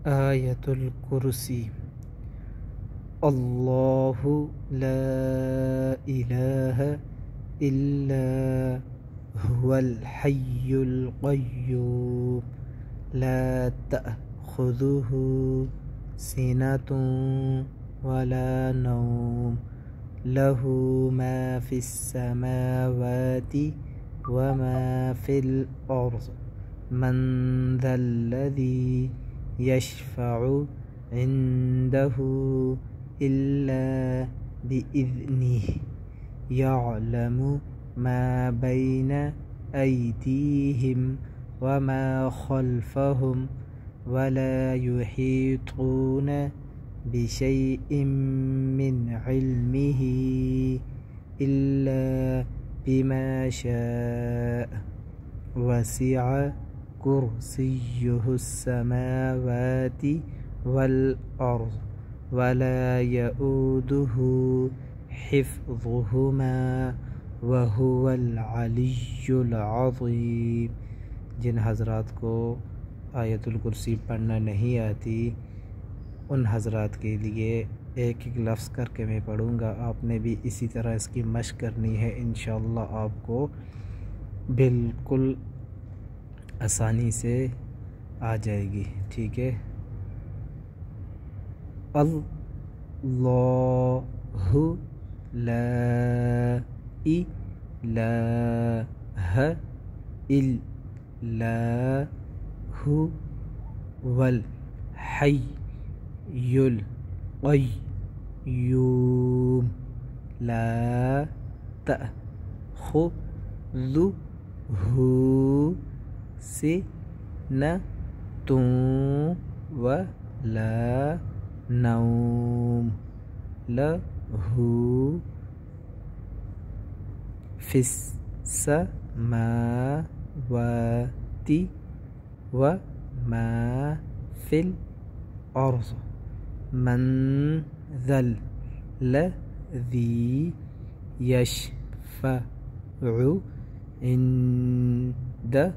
آیت الکرسی اللہ لا الہ الا هو الحی القیوم لا تأخذه سنة ولا نوم له ما في السماوات وما في الأرض من ذا الذي يشفع عنده إلا بإذنه يعلم ما بين أيديهم وما خلفهم ولا يحيطون بشيء من علمه إلا بما شاء وسع كرسيه السماوات والأرض ولا يؤوده حفظهما وهو العلی العظیم۔ جن حضرات کو آیت الکرسی پڑھنا نہیں آتی ان حضرات کے لیے ایک ایک لفظ کر کے میں پڑھوں گا، آپ نے بھی اسی طرح اس کی مشق کرنی ہے، انشاءاللہ آپ کو بالکل آسانی سے آ جائے گی، ٹھیک ہے۔ اللہ لا الہ الا هو الحی القیوم لا تأخذه سنة ولا نوم له في السماوات وما في الأرض من ذا الذي يشفع عنده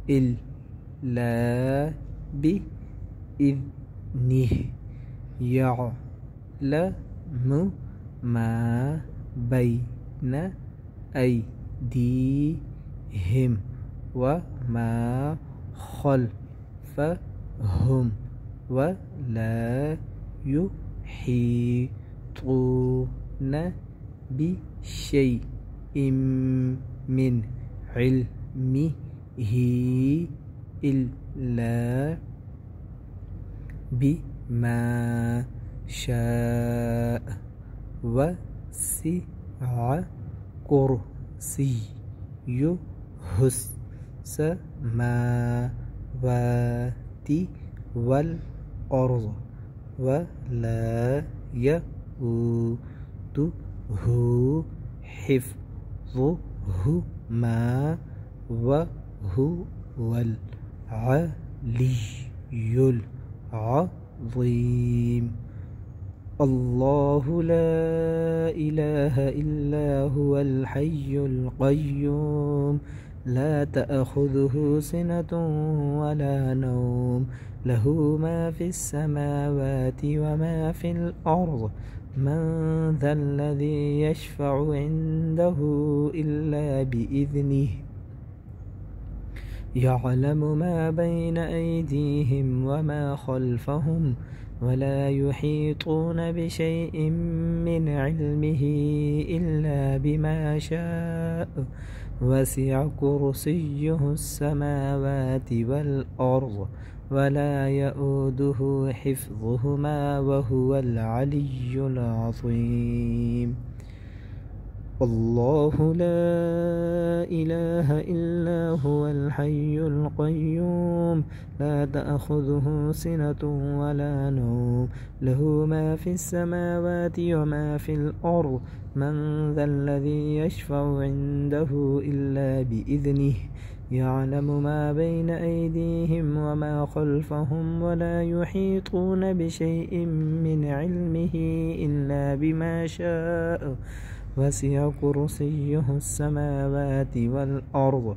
إلا بإذنه يعلم ما بين أيديهم وما خلفهم ولا يحيطون بشيء من علمه إلا بما شاء وسع كرسيه السماوات والأرض ولا يؤوده حفظهما وهو العلي العظيم۔ الله لا إله إلا هو الحي القيوم لا تأخذه سنة ولا نوم له ما في السماوات وما في الأرض من ذا الذي يشفع عنده إلا بإذنه يعلم ما بين أيديهم وما خلفهم ولا يحيطون بشيء من علمه إلا بما شاء وسع كرسيه السماوات والأرض ولا يؤوده حفظهما وهو العلي العظيم۔ الله لا إله إلا هو الحي القيوم لا تأخذه سنة ولا نوم له ما في السماوات وما في الأرض من ذا الذي يشفع عنده إلا بإذنه يعلم ما بين أيديهم وما خلفهم ولا يحيطون بشيء من علمه إلا بما شاء وسع كرسيه السماوات والأرض